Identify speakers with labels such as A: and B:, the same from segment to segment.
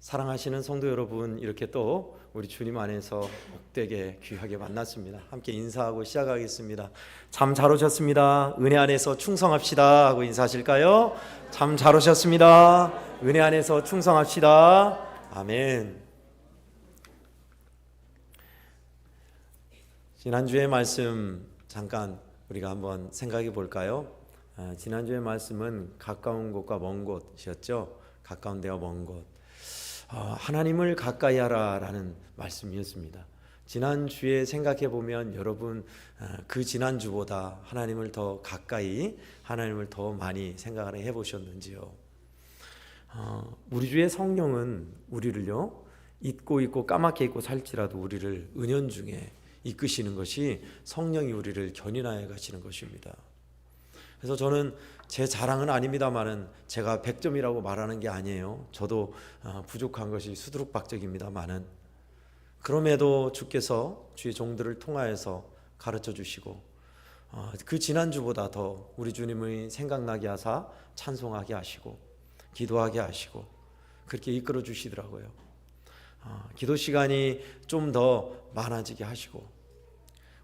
A: 사랑하시는 성도 여러분, 이렇게 또 우리 주님 안에서 복되게 귀하게 만났습니다. 함께 인사하고 시작하겠습니다. 참 잘 오셨습니다. 은혜 안에서 충성합시다 하고 인사하실까요? 참 잘 오셨습니다. 은혜 안에서 충성합시다. 아멘. 지난주의 말씀 잠깐 우리가 한번 생각해 볼까요? 지난주의 말씀은 가까운 곳과 먼 곳이었죠. 가까운 데와 먼 곳. 하나님을 가까이 하라라는 말씀이었습니다. 지난주에 생각해 보면 여러분 그 지난주보다 하나님을 더 가까이, 하나님을 더 많이 생각을 해 보셨는지요? 우리 주의 성령은 우리를요, 잊고 까맣게 잊고 살지라도 우리를 은연중에 이끄시는 것이 성령이 우리를 견인하여 가시는 것입니다. 그래서 저는 제 자랑은 아닙니다만은 제가 100점이라고 말하는 게 아니에요. 저도 부족한 것이 수두룩박적입니다만은 그럼에도 주께서 주의 종들을 통하여서 가르쳐 주시고 그 지난주보다 더 우리 주님의 생각나게 하사 찬송하게 하시고 기도하게 하시고 그렇게 이끌어 주시더라고요. 기도 시간이 좀 더 많아지게 하시고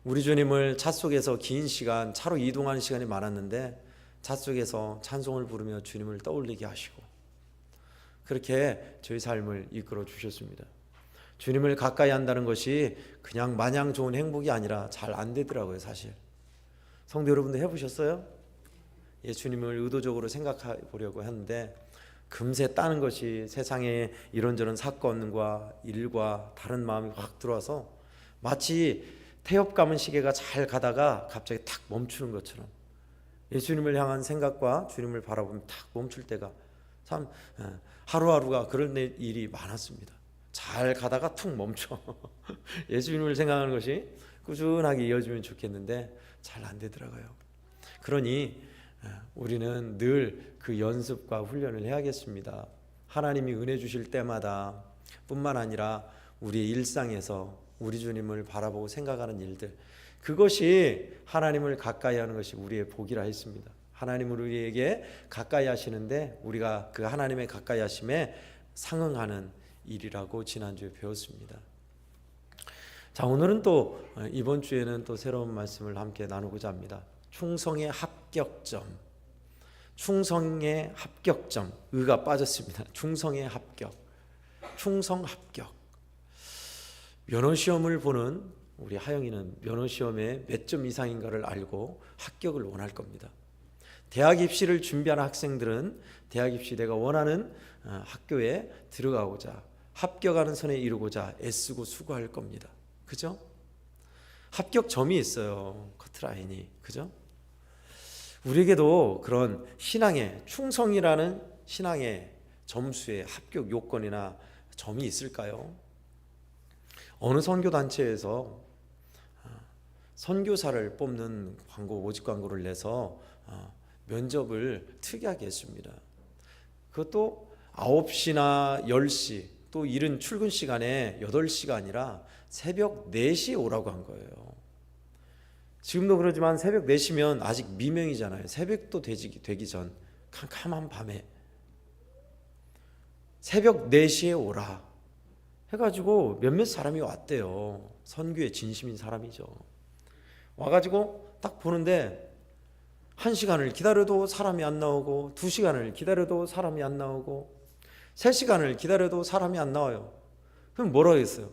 A: 우리 주님을 차 속에서 긴 시간 차로 이동하는 시간이 많았는데 차 속에서 찬송을 부르며 주님을 떠올리게 하시고 그렇게 저희 삶을 이끌어 주셨습니다. 주님을 가까이 한다는 것이 그냥 마냥 좋은 행복이 아니라 잘 안 되더라고요. 사실 성도 여러분도 해보셨어요? 주님을 의도적으로 생각해 보려고 하는데 금세 따는 것이 세상에 이런저런 사건과 일과 다른 마음이 확 들어와서 마치 태엽 감은 시계가 잘 가다가 갑자기 탁 멈추는 것처럼 예수님을 향한 생각과 주님을 바라보면 탁 멈출 때가 참 하루하루가 그런 일이 많았습니다. 잘 가다가 툭 멈춰. 예수님을 생각하는 것이 꾸준하게 이어지면 좋겠는데 잘 안 되더라고요. 그러니 우리는 늘 그 연습과 훈련을 해야겠습니다. 하나님이 은혜 주실 때마다 뿐만 아니라 우리의 일상에서 우리 주님을 바라보고 생각하는 일들, 그것이 하나님을 가까이 하는 것이 우리의 복이라 했습니다. 하나님을 우리에게 가까이 하시는데 우리가 그 하나님의 가까이 하심에 상응하는 일이라고 지난주에 배웠습니다. 자, 오늘은 또 이번 주에는 또 새로운 말씀을 함께 나누고자 합니다. 충성의 합격점. 충성의 합격점. 의가 빠졌습니다. 충성의 합격. 충성 합격. 면허시험을 보는 우리 하영이는 면허시험에 몇 점 이상인가를 알고 합격을 원할 겁니다. 대학 입시를 준비하는 학생들은 대학 입시 내가 원하는 학교에 들어가고자 합격하는 선에 이루고자 애쓰고 수고할 겁니다. 그죠? 합격점이 있어요. 커트라인이. 그죠? 우리에게도 그런 신앙의 충성이라는 신앙의 점수의 합격 요건이나 점이 있을까요? 어느 선교단체에서 선교사를 뽑는 광고, 모집 광고를 내서 면접을 특이하게 했습니다. 그것도 9시나 10시 또 이른 출근 시간에 8시가 아니라 새벽 4시에 오라고 한 거예요. 지금도 그러지만 새벽 4시면 아직 미명이잖아요. 새벽도 되기 전 캄캄한 밤에 새벽 4시에 오라 해가지고 몇몇 사람이 왔대요. 선교에 진심인 사람이죠. 와가지고 딱 보는데 1시간을 기다려도 사람이 안 나오고 2시간을 기다려도 사람이 안 나오고 3시간을 기다려도 사람이 안 나와요. 그럼 뭐라 했어요?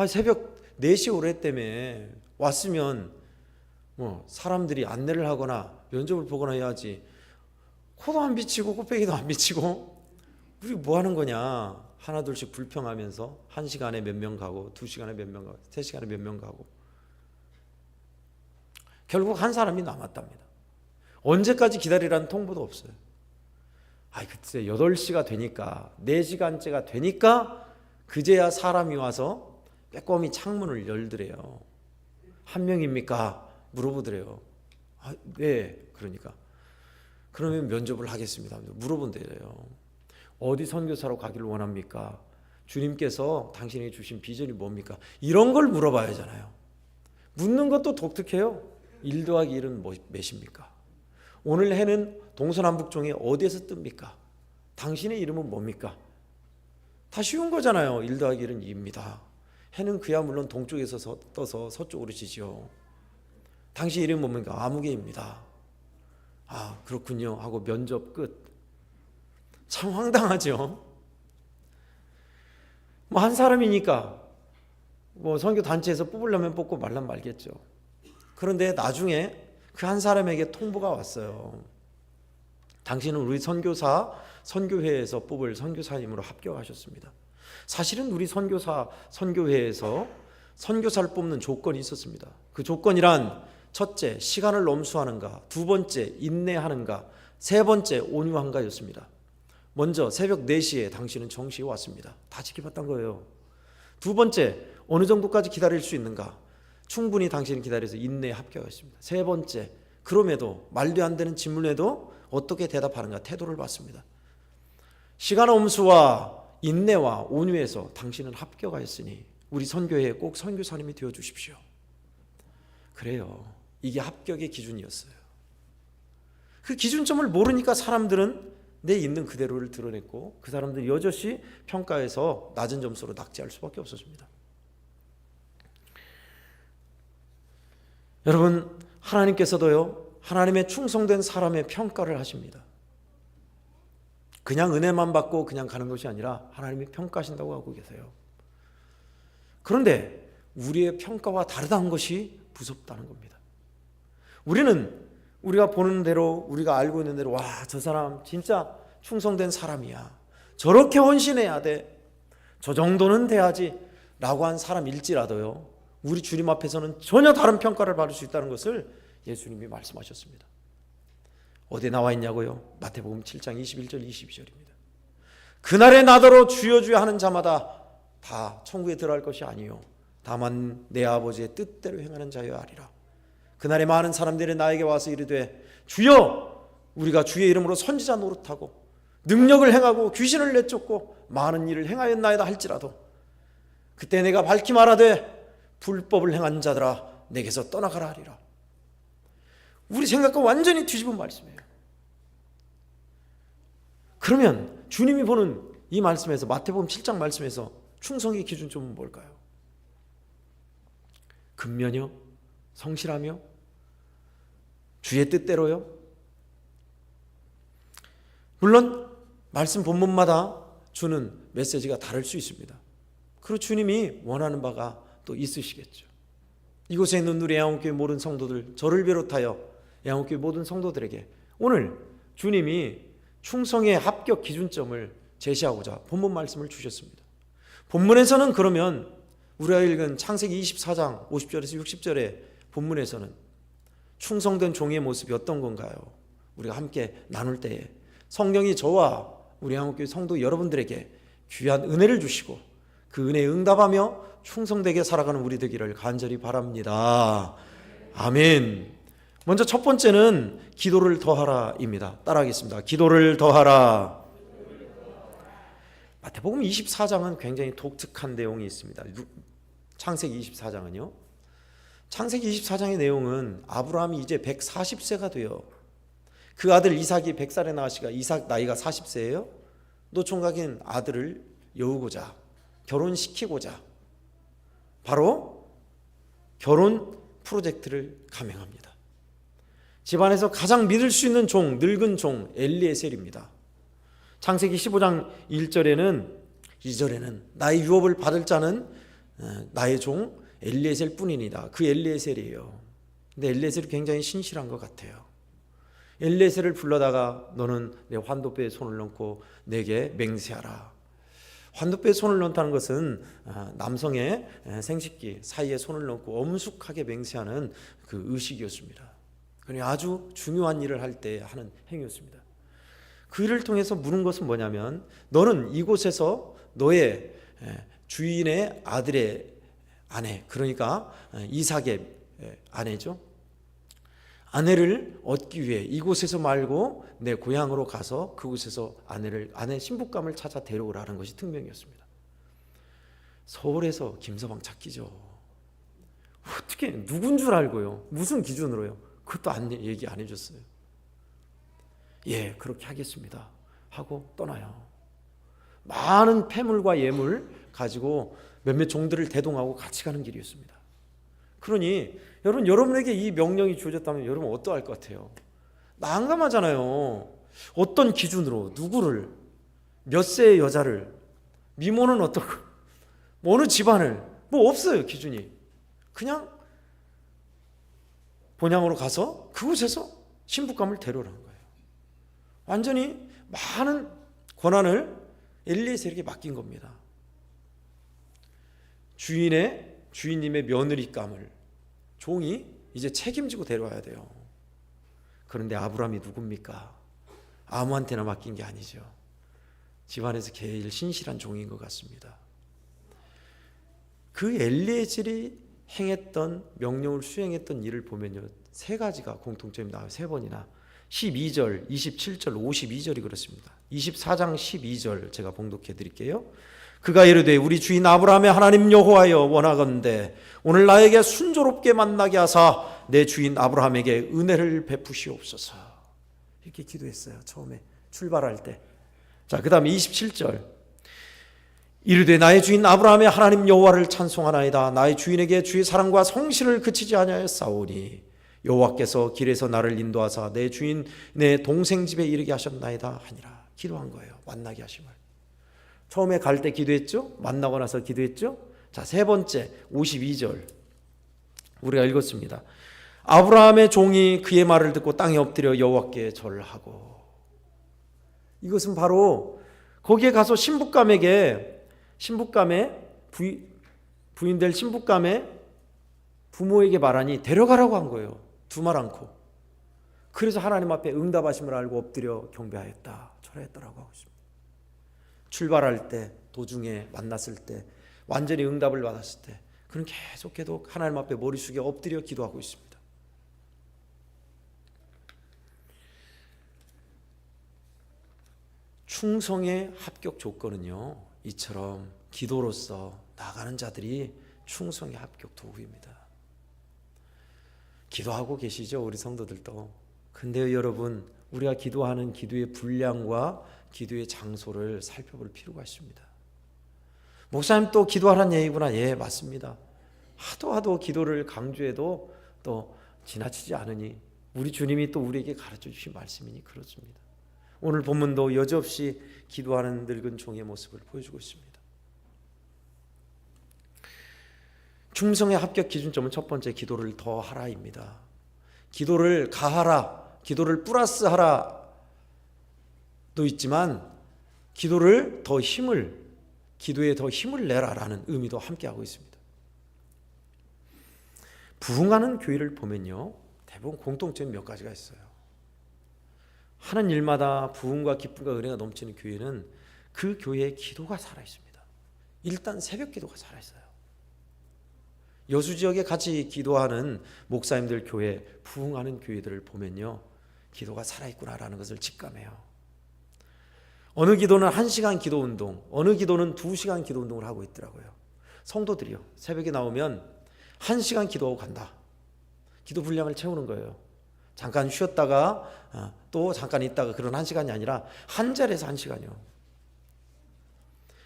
A: 새벽 4시에 오랬다며. 왔으면 사람들이 안내를 하거나 면접을 보거나 해야지. 코도 안 비치고 코빼기도 안 비치고 우리 뭐 하는 거냐. 하나 둘씩 불평하면서 1시간에 몇 명 가고 2시간에 몇 명 가고 3시간에 몇 명 가고 결국 한 사람이 남았답니다. 언제까지 기다리라는 통보도 없어요. 그때 8시가 되니까 4시간째가 되니까 그제야 사람이 와서 빼꼼히 창문을 열더래요. 한 명입니까? 물어보더래요. 네. 그러니까 그러면 면접을 하겠습니다. 물어본대요. 어디 선교사로 가기를 원합니까? 주님께서 당신에게 주신 비전이 뭡니까? 이런 걸 물어봐야 하잖아요. 묻는 것도 독특해요. 1 더하기 1은 몇입니까? 오늘 해는 동서남북 중에 어디에서 뜹니까? 당신의 이름은 뭡니까? 다 쉬운 거잖아요. 1 더하기 1은 2입니다. 해는 그야 물론 동쪽에서 떠서 서쪽으로 지죠. 당시 이름이 뭡니까? 아무개입니다. 아, 그렇군요 하고 면접 끝. 참 황당하죠. 뭐 한 사람이니까 뭐 선교 단체에서 뽑으려면 뽑고 말란 말겠죠. 그런데 나중에 그 한 사람에게 통보가 왔어요. 당신은 우리 선교회에서 뽑을 선교사님으로 합격하셨습니다. 사실은 우리 선교회에서 선교사를 뽑는 조건이 있었습니다. 그 조건이란 첫째, 시간을 넘수하는가, 두 번째, 인내하는가, 세 번째, 온유한가였습니다. 먼저 새벽 4시에 당신은 정시에 왔습니다. 다 지켜봤던 거예요. 두 번째, 어느 정도까지 기다릴 수 있는가, 충분히 당신은 기다려서 인내에 합격했습니다. 세 번째, 그럼에도 말도 안 되는 질문에도 어떻게 대답하는가 태도를 봤습니다. 시간 엄수와 인내와 온유에서 당신은 합격하였으니 우리 선교회에 꼭 선교사님이 되어주십시오. 그래요. 이게 합격의 기준이었어요. 그 기준점을 모르니까 사람들은 내 있는 그대로를 드러냈고 그 사람들이 여럿이 평가에서 낮은 점수로 낙제할 수밖에 없었습니다. 여러분, 하나님께서도요, 하나님의 충성된 사람의 평가를 하십니다. 그냥 은혜만 받고 그냥 가는 것이 아니라 하나님이 평가하신다고 하고 계세요. 그런데 우리의 평가와 다르다는 것이 무섭다는 겁니다. 우리가 보는 대로, 우리가 알고 있는 대로, 와, 저 사람 진짜 충성된 사람이야, 저렇게 헌신해야 돼, 저 정도는 돼야지 라고 한 사람일지라도요, 우리 주님 앞에서는 전혀 다른 평가를 받을 수 있다는 것을 예수님이 말씀하셨습니다. 어디에 나와 있냐고요? 마태복음 7장 21절 22절입니다. 그날에 나더러 주여 주여 하는 자마다 다 천국에 들어갈 것이 아니요 다만 내 아버지의 뜻대로 행하는 자여 하리라. 그날에 많은 사람들이 나에게 와서 이르되 주여, 우리가 주의 이름으로 선지자 노릇하고 능력을 행하고 귀신을 내쫓고 많은 일을 행하였나이다 할지라도 그때 내가 밝히 말하되 불법을 행한 자들아 내게서 떠나가라 하리라. 우리 생각과 완전히 뒤집은 말씀이에요. 그러면 주님이 보는 이 말씀에서, 마태복음 7장 말씀에서 충성의 기준점은 뭘까요? 근면이요? 성실하며? 주의 뜻대로요? 물론 말씀 본문마다 주는 메시지가 다를 수 있습니다. 그리고 주님이 원하는 바가 또 있으시겠죠. 이곳에 있는 우리 애한국교회 모든 성도들, 저를 비롯하여 애한국교회 모든 성도들에게 오늘 주님이 충성의 합격 기준점을 제시하고자 본문 말씀을 주셨습니다. 본문에서는 그러면 우리가 읽은 창세기 24장 50절에서 60절의 본문에서는 충성된 종의 모습이 어떤 건가요? 우리가 함께 나눌 때에 성령이 저와 우리 한국교회 성도 여러분들에게 귀한 은혜를 주시고 그 은혜에 응답하며 충성되게 살아가는 우리 되기를 간절히 바랍니다. 아멘. 먼저 첫 번째는 기도를 더하라입니다. 따라하겠습니다. 기도를 더하라. 마태복음 24장은 굉장히 독특한 내용이 있습니다. 창세기 24장은요. 창세기 24장의 내용은 아브라함이 이제 140세가 돼요. 그 아들 이삭이 100살에 낳으시가 이삭 나이가 40세예요. 노총각인 아들을 여우고자 결혼시키고자 바로 결혼 프로젝트를 감행합니다. 집안에서 가장 믿을 수 있는 종, 늙은 종 엘리에셀입니다. 창세기 15장 2절에는 나의 유업을 받을 자는 나의 종 엘리에셀 뿐이니다. 그 엘리에셀이에요. 근데 엘리에셀이 굉장히 신실한 것 같아요. 엘리에셀을 불러다가 너는 내 환도뼈에 손을 넣고 내게 맹세하라. 환도뼈에 손을 넣다는 것은 남성의 생식기 사이에 손을 넣고 엄숙하게 맹세하는 그 의식이었습니다. 그러니 아주 중요한 일을 할 때 하는 행위였습니다. 그 일을 통해서 물은 것은 뭐냐면 너는 이곳에서 너의 주인의 아들의 아내, 그러니까 이삭의 아내죠. 아내를 얻기 위해 이곳에서 말고 내 고향으로 가서 그곳에서 아내 신부감을 찾아 데려오라는 것이 특명이었습니다. 서울에서 김서방 찾기죠. 어떻게 누군 줄 알고요? 무슨 기준으로요? 그것도 얘기 안 해줬어요. 예, 그렇게 하겠습니다 하고 떠나요. 많은 폐물과 예물 가지고 몇몇 종들을 대동하고 같이 가는 길이었습니다. 그러니 여러분에게 이 명령이 주어졌다면 여러분 어떠할 것 같아요? 난감하잖아요. 어떤 기준으로 누구를, 몇 세의 여자를, 미모는 어떻고, 어느 집안을, 뭐 없어요 기준이. 그냥 본향으로 가서 그곳에서 신부감을 데려오라는 거예요. 완전히 많은 권한을 엘리에셀에게 맡긴 겁니다. 주인님의 며느리감을 종이 이제 책임지고 데려와야 돼요. 그런데 아브라함이 누굽니까? 아무한테나 맡긴 게 아니죠. 집안에서 제일 신실한 종인 것 같습니다. 그 엘리에셀이 행했던, 명령을 수행했던 일을 보면요, 세 가지가 공통점이 나와요. 세 번이나. 12절, 27절, 52절이 그렇습니다. 24장 12절 제가 봉독해 드릴게요. 그가 이르되 우리 주인 아브라함의 하나님 여호와여 원하건대 오늘 나에게 순조롭게 만나게 하사 내 주인 아브라함에게 은혜를 베푸시옵소서. 이렇게 기도했어요. 처음에 출발할 때. 자, 그 다음에 27절. 이르되 나의 주인 아브라함의 하나님 여호와를 찬송하나이다. 나의 주인에게 주의 사랑과 성실을 그치지 아니하였사오니 여호와께서 길에서 나를 인도하사 내 주인 내 동생 집에 이르게 하셨나이다 하니라. 기도한 거예요. 만나게 하심을. 처음에 갈 때 기도했죠. 만나고 나서 기도했죠. 자, 세 번째 52절 우리가 읽었습니다. 아브라함의 종이 그의 말을 듣고 땅에 엎드려 여호와께 절하고. 이것은 바로 거기에 가서 부인될 신부감의 부모에게 말하니 데려가라고 한 거예요. 두말 않고. 그래서 하나님 앞에 응답하심을 알고 엎드려 경배하였다, 절하였다라고 하고 있습니다. 출발할 때, 도중에 만났을 때, 완전히 응답을 받았을 때, 그는 계속해도 하나님 앞에 머리 숙여 엎드려 기도하고 있습니다. 충성의 합격 조건은요, 이처럼 기도로서 나가는 자들이 충성의 합격 도구입니다. 기도하고 계시죠, 우리 성도들도. 근데요 여러분, 우리가 기도하는 기도의 분량과 기도의 장소를 살펴볼 필요가 있습니다. 목사님 또 기도하라는 얘기구나. 예, 맞습니다. 하도 기도를 강조해도 또 지나치지 않으니 우리 주님이 또 우리에게 가르쳐 주신 말씀이니 그렇습니다. 오늘 본문도 여지없이 기도하는 늙은 종의 모습을 보여주고 있습니다. 충성의 합격 기준점은 첫 번째, 기도를 더 하라입니다. 기도를 가하라, 기도를 플러스 하라도 있지만 기도에 더 힘을 내라라는 의미도 함께하고 있습니다. 부흥하는 교회를 보면요, 대부분 공통점이 몇 가지가 있어요. 하는 일마다 부흥과 기쁨과 은혜가 넘치는 교회는 그 교회의 기도가 살아있습니다. 일단 새벽 기도가 살아있어요. 여수 지역에 같이 기도하는 목사님들 교회, 부흥하는 교회들을 보면요, 기도가 살아있구나라는 것을 직감해요. 어느 기도는 1시간 기도운동, 어느 기도는 2시간 기도운동을 하고 있더라고요. 성도들이요, 새벽에 나오면 1시간 기도하고 간다. 기도 분량을 채우는 거예요. 잠깐 쉬었다가 또 잠깐 있다가, 그런 1시간이 아니라 한 자리에서 1시간이요.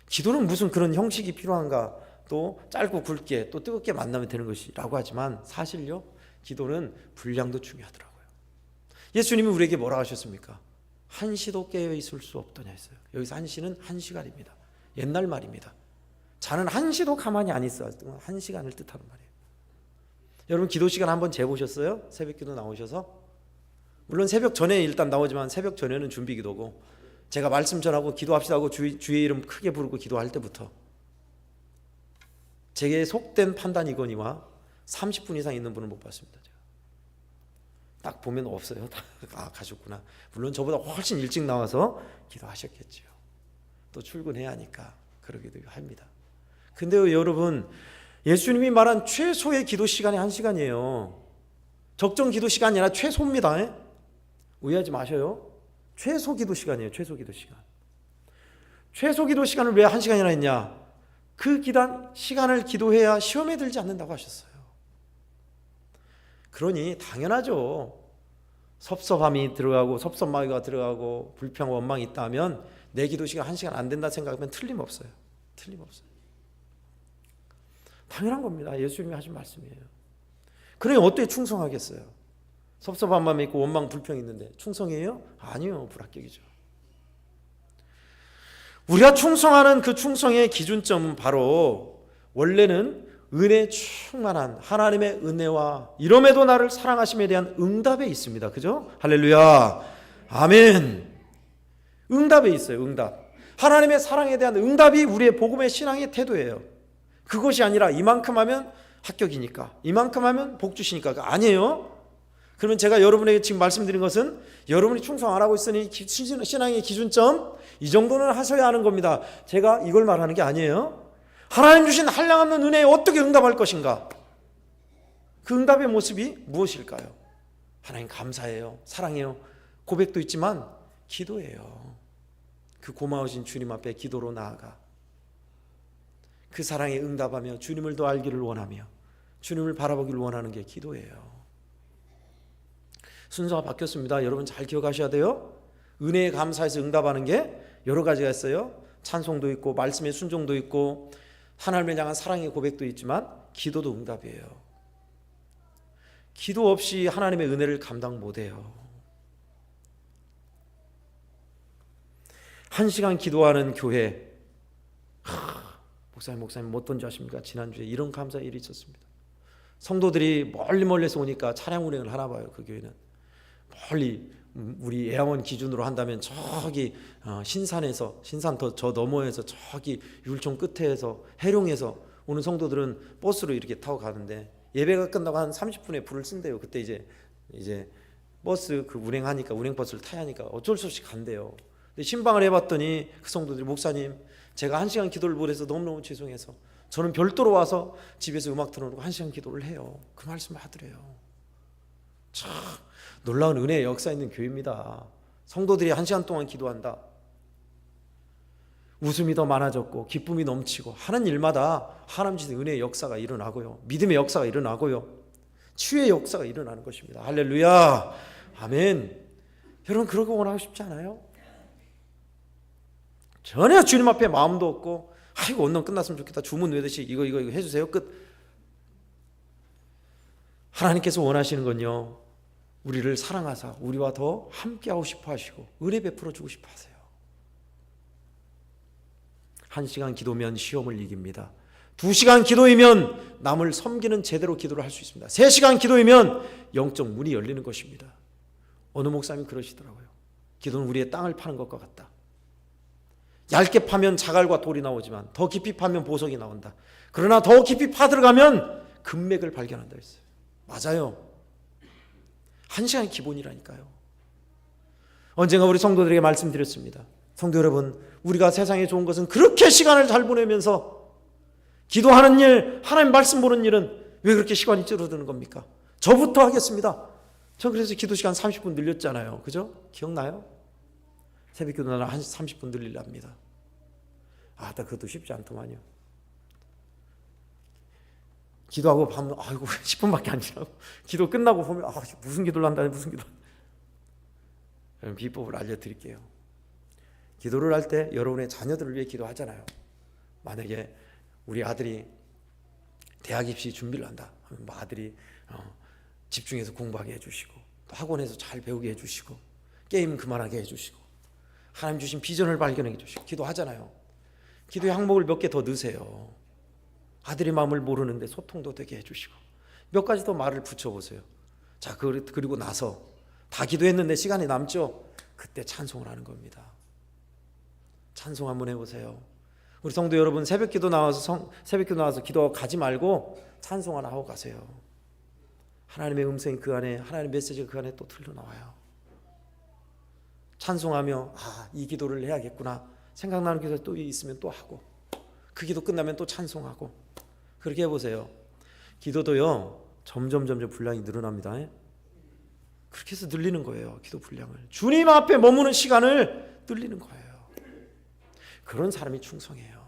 A: 기도는 무슨 그런 형식이 필요한가, 또 짧고 굵게 또 뜨겁게 만나면 되는 것이라고 하지만 사실요, 기도는 분량도 중요하더라고요. 예수님이 우리에게 뭐라 하셨습니까? 한시도 깨어 있을 수 없더냐 했어요. 여기서 한시는 1시간입니다. 옛날 말입니다. 자는 한시도 가만히 안 있어. 1시간을 뜻하는 말이에요. 여러분 기도 시간 한번 재보셨어요? 새벽 기도 나오셔서? 물론 새벽 전에 일단 나오지만 새벽 전에는 준비 기도고, 제가 말씀 전하고 기도합시다 하고 주의 이름 크게 부르고 기도할 때부터 제게 속된 판단이거니와 30분 이상 있는 분은 못 봤습니다. 제가. 딱 보면 없어요. 아, 가셨구나. 물론 저보다 훨씬 일찍 나와서 기도하셨겠지요. 또 출근해야 하니까 그러기도 합니다. 근데요 여러분, 예수님이 말한 최소의 기도 시간이 1시간이에요. 적정 기도 시간이 아니라 최소입니다. 오해하지 마셔요. 최소 기도 시간이에요. 최소 기도 시간. 최소 기도 시간을 왜 1시간이나 했냐? 그 시간을 기도해야 시험에 들지 않는다고 하셨어요. 그러니 당연하죠. 섭섭함이 들어가고 섭섭마귀가 들어가고 불평 원망이 있다면 내 기도 시간 1시간 안 된다 생각하면 틀림없어요. 틀림없어요. 당연한 겁니다. 예수님이 하신 말씀이에요. 그러니 어떻게 충성하겠어요? 섭섭한 마음이 있고 원망 불평이 있는데 충성이에요? 아니요. 불합격이죠. 우리가 충성하는 그 충성의 기준점은 바로 원래는 은혜 충만한 하나님의 은혜와 이럼에도 나를 사랑하심에 대한 응답에 있습니다. 그죠? 할렐루야. 아멘. 응답에 있어요. 응답. 하나님의 사랑에 대한 응답이 우리의 복음의 신앙의 태도예요. 그것이 아니라 이만큼 하면 합격이니까, 이만큼 하면 복 주시니까. 아니에요. 그러면 제가 여러분에게 지금 말씀드린 것은 여러분이 충성 안 하고 있으니 신앙의 기준점 이 정도는 하셔야 하는 겁니다. 제가 이걸 말하는 게 아니에요. 하나님 주신 한량없는 은혜에 어떻게 응답할 것인가? 그 응답의 모습이 무엇일까요? 하나님 감사해요. 사랑해요. 고백도 있지만 기도예요. 그 고마우신 주님 앞에 기도로 나아가 그 사랑에 응답하며 주님을 더 알기를 원하며 주님을 바라보기를 원하는 게 기도예요. 순서가 바뀌었습니다. 여러분 잘 기억하셔야 돼요. 은혜에 감사해서 응답하는 게 여러 가지가 있어요. 찬송도 있고 말씀의 순종도 있고 하나님을 향한 사랑의 고백도 있지만 기도도 응답이에요. 기도 없이 하나님의 은혜를 감당 못해요. 1시간 기도하는 교회, 목사님 어떤지 아십니까? 지난주에 이런 감사의 일이 있었습니다. 성도들이 멀리서 오니까 차량 운행을 하나 봐요. 그 교회는 멀리 우리 애양원 기준으로 한다면 저기 신산에서 신산 저 너머에서 저기 율촌 끝에서 해룡에서 오는 성도들은 버스로 이렇게 타고 가는데 예배가 끝나고 한 30분에 불을 쓴대요. 그때 이제 버스 그 운행하니까 운행버스를 타야 하니까 어쩔 수 없이 간대요. 근데 신방을 해봤더니 그 성도들이 목사님 제가 1시간 기도를 못해서 너무너무 죄송해서 저는 별도로 와서 집에서 음악 틀어놓고 1시간 기도를 해요. 그 말씀을 하더래요. 참 놀라운 은혜의 역사 있는 교회입니다. 성도들이 1시간 동안 기도한다. 웃음이 더 많아졌고 기쁨이 넘치고 하는 일마다 하나님 주신 은혜의 역사가 일어나고요. 믿음의 역사가 일어나고요. 치유의 역사가 일어나는 것입니다. 할렐루야. 아멘. 여러분 그러고 원하고 싶지 않아요? 전혀 주님 앞에 마음도 없고 아이고 오늘 끝났으면 좋겠다. 주문 외듯이 이거 해주세요. 끝. 하나님께서 원하시는 건요. 우리를 사랑하사 우리와 더 함께하고 싶어 하시고 은혜 베풀어 주고 싶어 하세요. 1시간 기도면 시험을 이깁니다. 2시간 기도이면 남을 섬기는 제대로 기도를 할 수 있습니다. 3시간 기도이면 영적 문이 열리는 것입니다. 어느 목사님이 그러시더라고요. 기도는 우리의 땅을 파는 것과 같다. 얇게 파면 자갈과 돌이 나오지만 더 깊이 파면 보석이 나온다. 그러나 더 깊이 파들어가면 금맥을 발견한다 했어요. 맞아요. 1시간이 기본이라니까요. 언젠가 우리 성도들에게 말씀드렸습니다. 성도 여러분, 우리가 세상에 좋은 것은 그렇게 시간을 잘 보내면서 기도하는 일, 하나님 말씀 보는 일은 왜 그렇게 시간이 줄어드는 겁니까? 저부터 하겠습니다. 저 그래서 기도 시간 30분 늘렸잖아요. 그죠? 기억나요? 새벽 기도 나는 한 30분 늘리랍니다. 나 그것도 쉽지 않더만요. 기도하고 보면 아이고 10분밖에 안 지나고 기도 끝나고 보면 무슨 기도를 한다니 무슨 기도. 여러분 비법을 알려드릴게요. 기도를 할 때 여러분의 자녀들을 위해 기도하잖아요. 만약에 우리 아들이 대학 입시 준비를 한다 하면 아들이 집중해서 공부하게 해주시고 또 학원에서 잘 배우게 해주시고 게임 그만하게 해주시고 하나님 주신 비전을 발견해 주시고 기도하잖아요. 기도의 항목을 몇 개 더 넣으세요. 아들의 마음을 모르는데 소통도 되게 해주시고 몇 가지 더 말을 붙여보세요. 자, 그리고 나서 다 기도했는데 시간이 남죠? 그때 찬송을 하는 겁니다. 찬송 한번 해보세요. 우리 성도 여러분 새벽 기도 나와서 기도 가지 말고 찬송 하나 하고 가세요. 하나님의 음성이 그 안에, 하나님의 메시지가 그 안에 또 흘러나와요. 찬송하며 이 기도를 해야겠구나 생각나는 기도 또 있으면 또 하고 그 기도 끝나면 또 찬송하고 그렇게 해보세요. 기도도요 점점 분량이 늘어납니다. 그렇게 해서 늘리는 거예요. 기도 분량을 주님 앞에 머무는 시간을 늘리는 거예요. 그런 사람이 충성해요.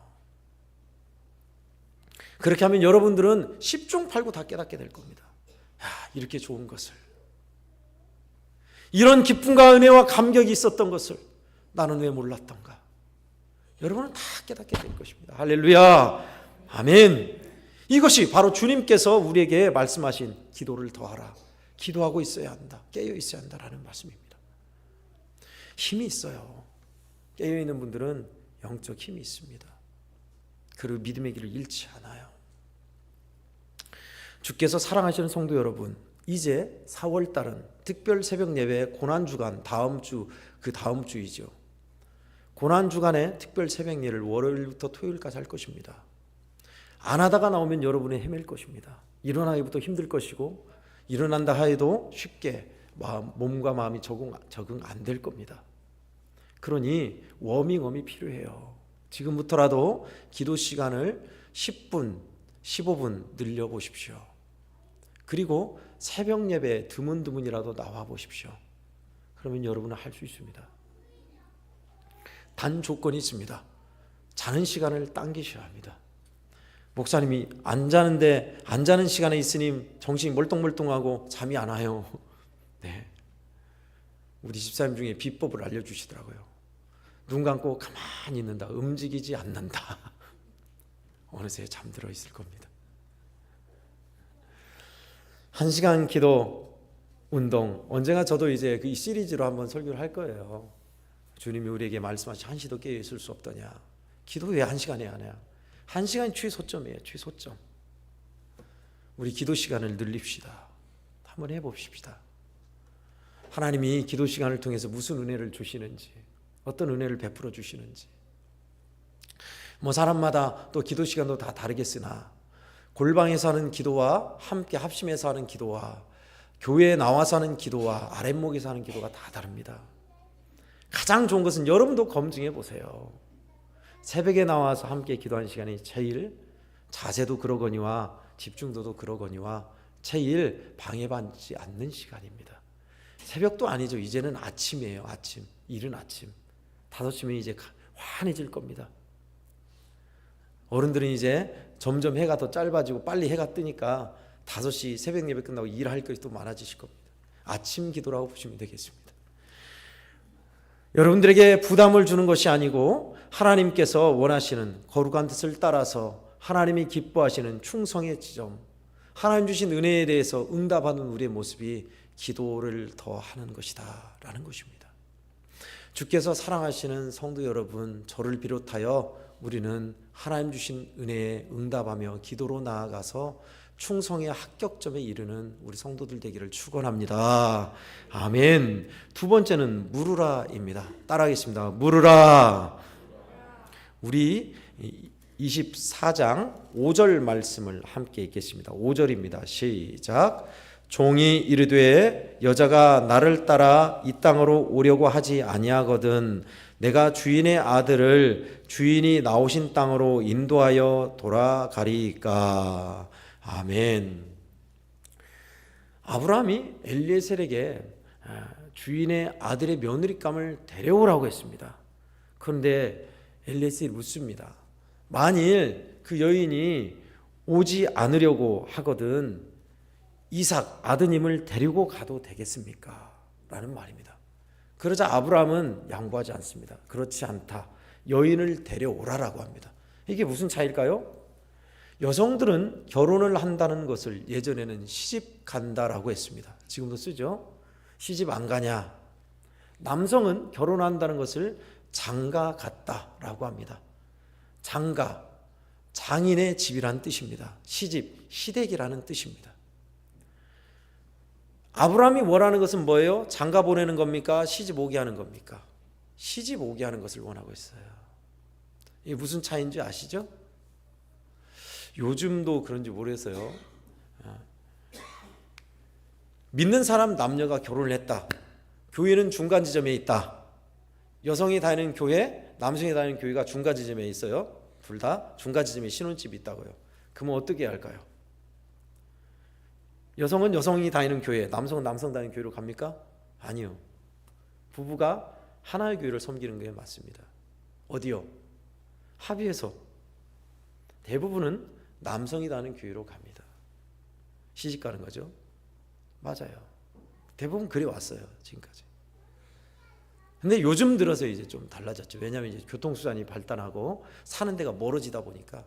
A: 그렇게 하면 여러분들은 10중 8구 다 깨닫게 될 겁니다. 이렇게 좋은 것을, 이런 기쁨과 은혜와 감격이 있었던 것을 나는 왜 몰랐던가. 여러분은 다 깨닫게 될 것입니다. 할렐루야. 아멘. 이것이 바로 주님께서 우리에게 말씀하신 기도를 더하라. 기도하고 있어야 한다. 깨어 있어야 한다라는 말씀입니다. 힘이 있어요. 깨어 있는 분들은 영적 힘이 있습니다. 그리고 믿음의 길을 잃지 않아요. 주께서 사랑하시는 성도 여러분, 이제 4월 달은 특별 새벽 예배 고난 주간, 다음 주, 그 다음 주이죠. 고난 주간에 특별 새벽 예배를 월요일부터 토요일까지 할 것입니다. 안 하다가 나오면 여러분이 헤맬 것입니다. 일어나기부터 힘들 것이고, 일어난다 하여도 쉽게 몸과 마음이 적응 안 될 겁니다. 그러니 워밍업이 필요해요. 지금부터라도 기도 시간을 10분, 15분 늘려보십시오. 그리고 새벽 예배 드문드문이라도 나와 보십시오. 그러면 여러분은 할 수 있습니다. 단 조건이 있습니다. 자는 시간을 당기셔야 합니다. 목사님이 안 자는 시간에 있으니 정신이 멀뚱멀뚱하고 잠이 안 와요. 네. 우리 집사님 중에 비법을 알려주시더라고요. 눈 감고 가만히 있는다. 움직이지 않는다. 어느새 잠들어 있을 겁니다. 1시간 기도 운동, 언젠가 저도 이제 이 시리즈로 한번 설교를 할 거예요. 주님이 우리에게 말씀하신 1시도 깨어 있을 수 없더냐. 기도 왜 1시간 해야 하냐. 1시간이 최소점이에요. 최소점. 우리 기도 시간을 늘립시다. 한번 해봅시다. 하나님이 기도 시간을 통해서 무슨 은혜를 주시는지, 어떤 은혜를 베풀어 주시는지. 사람마다 또 기도 시간도 다 다르겠으나 골방에서 하는 기도와 함께 합심해서 하는 기도와 교회에 나와서 하는 기도와 아랫목에서 하는 기도가 다 다릅니다. 가장 좋은 것은 여러분도 검증해 보세요. 새벽에 나와서 함께 기도하는 시간이 제일 자세도 그러거니와 집중도도 그러거니와 제일 방해받지 않는 시간입니다. 새벽도 아니죠. 이제는 아침이에요. 아침. 이른 아침. 5시면 이제 환해질 겁니다. 어른들은 이제 점점 해가 더 짧아지고 빨리 해가 뜨니까 5시 새벽 예배 끝나고 일할 것이 또 많아지실 겁니다. 아침 기도라고 보시면 되겠습니다. 여러분들에게 부담을 주는 것이 아니고 하나님께서 원하시는 거룩한 뜻을 따라서 하나님이 기뻐하시는 충성의 지점, 하나님 주신 은혜에 대해서 응답하는 우리의 모습이 기도를 더하는 것이다 라는 것입니다. 주께서 사랑하시는 성도 여러분, 저를 비롯하여 우리는 하나님 주신 은혜에 응답하며 기도로 나아가서 충성의 합격점에 이르는 우리 성도들 되기를 축원합니다. 아멘. 두 번째는 물으라입니다. 따라하겠습니다. 물으라. 우리 24장 5절 말씀을 함께 읽겠습니다. 5절입니다. 시작. 종이 이르되 여자가 나를 따라 이 땅으로 오려고 하지 아니하거든 내가 주인의 아들을 주인이 나오신 땅으로 인도하여 돌아가리이까. 아멘. 아브라함이 엘리에셀에게 주인의 아들의 며느리감을 데려오라고 했습니다. 그런데 엘리에셀이 묻습니다. 만일 그 여인이 오지 않으려고 하거든 이삭 아드님을 데리고 가도 되겠습니까? 라는 말입니다. 그러자 아브라함은 양보하지 않습니다. 그렇지 않다. 여인을 데려오라라고 합니다. 이게 무슨 차이일까요? 여성들은 결혼을 한다는 것을 예전에는 시집 간다라고 했습니다. 지금도 쓰죠. 시집 안 가냐. 남성은 결혼한다는 것을 장가 갔다라고 합니다. 장가, 장인의 집이라는 뜻입니다. 시집, 시댁이라는 뜻입니다. 아브라함이 원하는 것은 뭐예요? 장가 보내는 겁니까? 시집 오게 하는 겁니까? 시집 오게 하는 것을 원하고 있어요. 이게 무슨 차이인지 아시죠? 요즘도 그런지 모르겠어요. 믿는 사람 남녀가 결혼을 했다. 교회는 중간 지점에 있다. 여성이 다니는 교회, 남성이 다니는 교회가 중간 지점에 있어요. 둘 다 중간 지점에 신혼집이 있다고요. 그러면 어떻게 해야 할까요? 여성은 여성이 다니는 교회, 남성은 남성 다니는 교회로 갑니까? 아니요. 부부가 하나의 교회를 섬기는 게 맞습니다. 어디요? 합의해서. 대부분은 남성이 다니는 교회로 갑니다. 시집 가는 거죠. 맞아요. 대부분 그래 왔어요. 지금까지. 근데 요즘 들어서 이제 좀 달라졌죠. 왜냐하면 이제 교통수단이 발달하고 사는 데가 멀어지다 보니까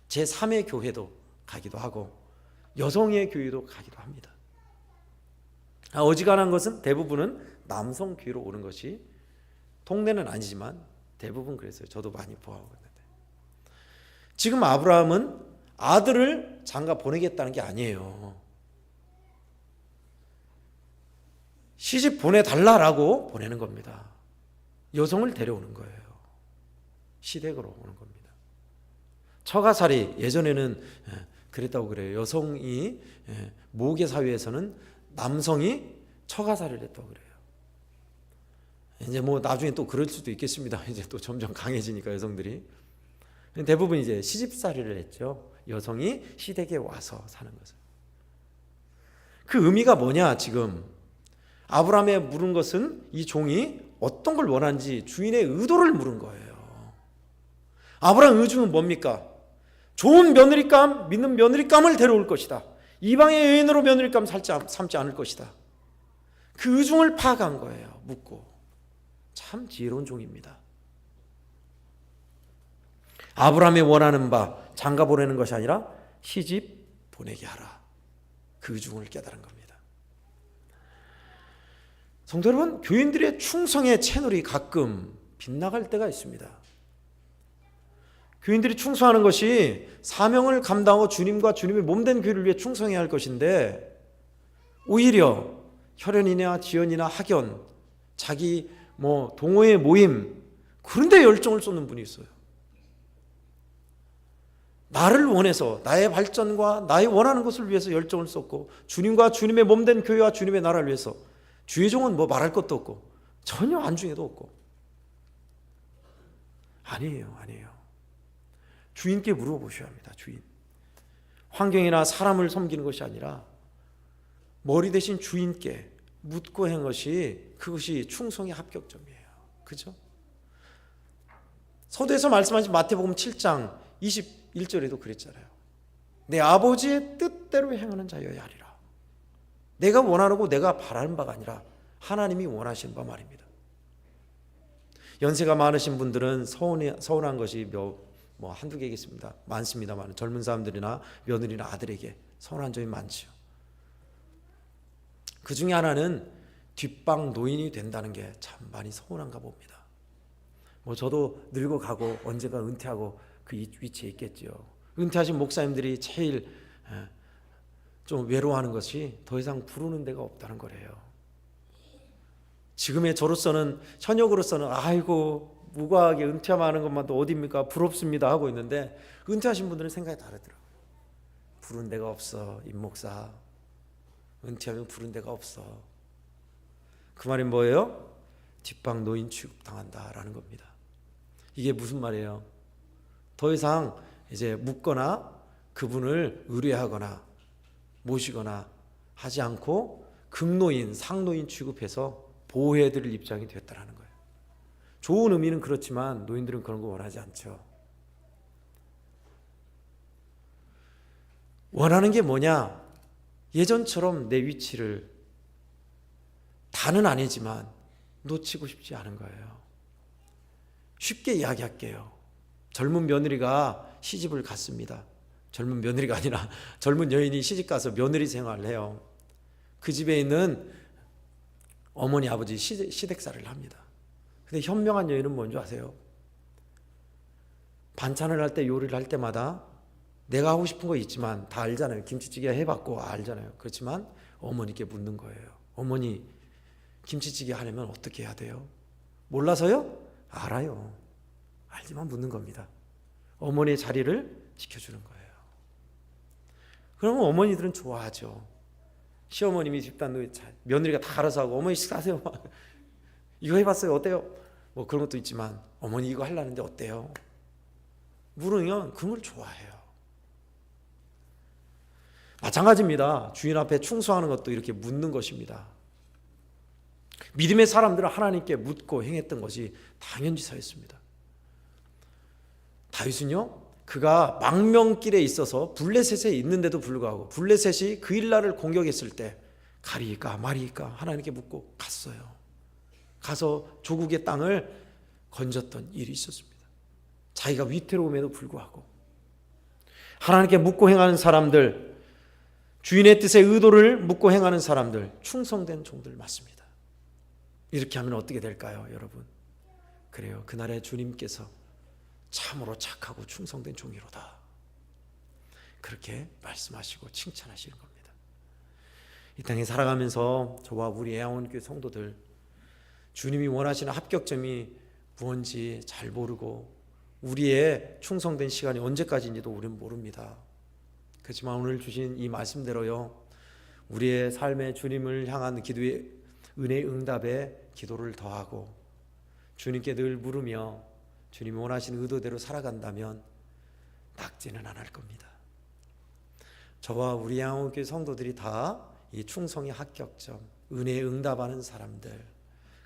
A: 제3의 교회도 가기도 하고 여성의 교회도 가기도 합니다. 어지간한 것은 대부분은 남성 교회로 오는 것이, 동네는 아니지만 대부분 그랬어요. 저도 많이 보아하고 있는데, 지금 아브라함은 아들을 장가 보내겠다는 게 아니에요. 시집 보내달라라고 보내는 겁니다. 여성을 데려오는 거예요. 시댁으로 오는 겁니다. 처가살이, 예전에는 그랬다고 그래요. 여성이, 모계 사회에서는 남성이 처가살이를 했다고 그래요. 이제 뭐 나중에 또 그럴 수도 있겠습니다. 이제 또 점점 강해지니까 여성들이. 대부분 이제 시집살이를 했죠. 여성이 시댁에 와서 사는 것을. 그 의미가 뭐냐? 지금 아브라함에 물은 것은 이 종이 어떤 걸 원하는지 주인의 의도를 물은 거예요. 아브라함 의중은 뭡니까? 좋은 며느리감, 믿는 며느리감을 데려올 것이다. 이방의 여인으로 며느리감 삼지 않을 것이다. 그 의중을 파악한 거예요. 묻고. 참 지혜로운 종입니다. 아브라함이 원하는 바 장가 보내는 것이 아니라 시집 보내게 하라. 그 의중을 깨달은 겁니다. 성도 여러분, 교인들의 충성의 채널이 가끔 빗나갈 때가 있습니다. 교인들이 충성하는 것이 사명을 감당하고 주님과 주님의 몸된 교회를 위해 충성해야 할 것인데, 오히려 혈연이나 지연이나 학연, 자기 동호회 모임, 그런데 열정을 쏟는 분이 있어요. 나를 원해서, 나의 발전과 나의 원하는 것을 위해서 열정을 쏟고, 주님과 주님의 몸된 교회와 주님의 나라를 위해서. 주의 종은 뭐 말할 것도 없고 전혀 안중에도 없고. 아니에요. 주인께 물어보셔야 합니다. 주인. 환경이나 사람을 섬기는 것이 아니라 머리 대신 주인께 묻고 한 것이, 그것이 충성의 합격점이에요. 그죠? 서두에서 말씀하신 마태복음 7장 21절에도 그랬잖아요. 내 아버지의 뜻대로 행하는 자여야 하리라. 내가 원하고 내가 바라는 바가 아니라 하나님이 원하시는 바 말입니다. 연세가 많으신 분들은 서운한 것이 한두 개겠습니다. 많습니다만 젊은 사람들이나 며느리나 아들에게 서운한 점이 많죠. 그 중에 하나는 뒷방 노인이 된다는 게 참 많이 서운한가 봅니다. 저도 늙어가고 언젠가 은퇴하고 그 위치에 있겠죠. 은퇴하신 목사님들이 제일 좀 외로워하는 것이 더 이상 부르는 데가 없다는 거래요. 지금의 저로서는, 현역으로서는 아이고 무과하게 은퇴하는 것만도 어딥니까, 부럽습니다 하고 있는데, 은퇴하신 분들은 생각이 다르더라고요. 부르는 데가 없어. 임 목사 은퇴하면 부르는 데가 없어. 그 말이 뭐예요? 뒷방 노인 취급당한다라는 겁니다. 이게 무슨 말이에요? 더 이상 이제 묻거나 그분을 의뢰하거나 모시거나 하지 않고 극노인, 상노인 취급해서 보호해드릴 입장이 됐다라는 거예요. 좋은 의미는 그렇지만 노인들은 그런 거 원하지 않죠. 원하는 게 뭐냐? 예전처럼 내 위치를, 다는 아니지만 놓치고 싶지 않은 거예요. 쉽게 이야기할게요. 젊은 며느리가 시집을 갔습니다. 젊은 며느리가 아니라 젊은 여인이 시집가서 며느리 생활을 해요. 그 집에 있는 어머니 아버지 시댁살이를 합니다. 근데 현명한 여인은 뭔지 아세요? 반찬을 할 때, 요리를 할 때마다 내가 하고 싶은 거 있지만 다 알잖아요. 김치찌개 해봤고 알잖아요. 그렇지만 어머니께 묻는 거예요. 어머니, 김치찌개 하려면 어떻게 해야 돼요? 몰라서요? 알아요. 알지만 묻는 겁니다. 어머니의 자리를 지켜주는 거예요. 그러면 어머니들은 좋아하죠. 시어머님이 집단 며느리가 다 알아서 하고, 어머니 식사하세요. 이거 해봤어요. 어때요? 그런 것도 있지만, 어머니 이거 하려는데 어때요? 물으면 그런 걸 좋아해요. 마찬가지입니다. 주인 앞에 충성하는 것도 이렇게 묻는 것입니다. 믿음의 사람들은 하나님께 묻고 행했던 것이 당연지사였습니다. 다윗은요, 그가 망명길에 있어서 블레셋에 있는데도 불구하고 블레셋이 그 일날을 공격했을 때 가리까 말이까 하나님께 묻고 갔어요. 가서 조국의 땅을 건졌던 일이 있었습니다. 자기가 위태로움에도 불구하고 하나님께 묻고 행하는 사람들, 주인의 뜻의 의도를 묻고 행하는 사람들, 충성된 종들 맞습니다. 이렇게 하면 어떻게 될까요, 여러분? 그래요. 그날에 주님께서 참으로 착하고 충성된 종이로다, 그렇게 말씀하시고 칭찬하시는 겁니다. 이 땅에 살아가면서 저와 우리 애아원교회 성도들, 주님이 원하시는 합격점이 무언지 잘 모르고 우리의 충성된 시간이 언제까지인지도 우리는 모릅니다. 그렇지만 오늘 주신 이 말씀대로요, 우리의 삶의 주님을 향한 기도의 은혜의 응답에 기도를 더하고 주님께 늘 물으며 주님이 원하시는 의도대로 살아간다면 낙제는 안 할 겁니다. 저와 우리 양호교회 성도들이 다 이 충성의 합격점, 은혜에 응답하는 사람들,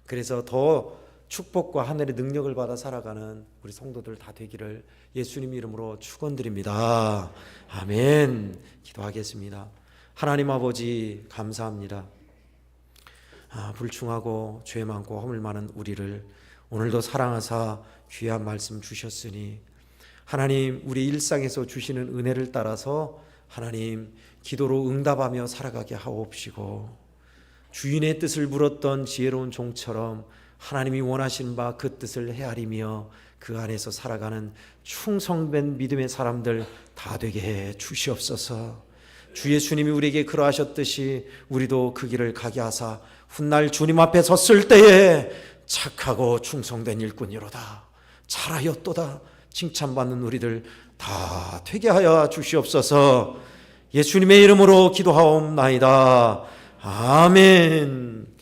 A: 그래서 더 축복과 하늘의 능력을 받아 살아가는 우리 성도들 다 되기를 예수님 이름으로 축원드립니다. 아멘. 기도하겠습니다. 하나님 아버지 감사합니다. 불충하고 죄 많고 허물 많은 우리를 오늘도 사랑하사 귀한 말씀 주셨으니 하나님, 우리 일상에서 주시는 은혜를 따라서 하나님 기도로 응답하며 살아가게 하옵시고, 주인의 뜻을 물었던 지혜로운 종처럼 하나님이 원하시는 바 그 뜻을 헤아리며 그 안에서 살아가는 충성된 믿음의 사람들 다 되게 해 주시옵소서. 주 예수님이 우리에게 그러하셨듯이 우리도 그 길을 가게 하사 훗날 주님 앞에 섰을 때에 착하고 충성된 일꾼이로다, 잘하였도다 칭찬받는 우리들 다 되게 하여 주시옵소서. 예수님의 이름으로 기도하옵나이다. 아멘.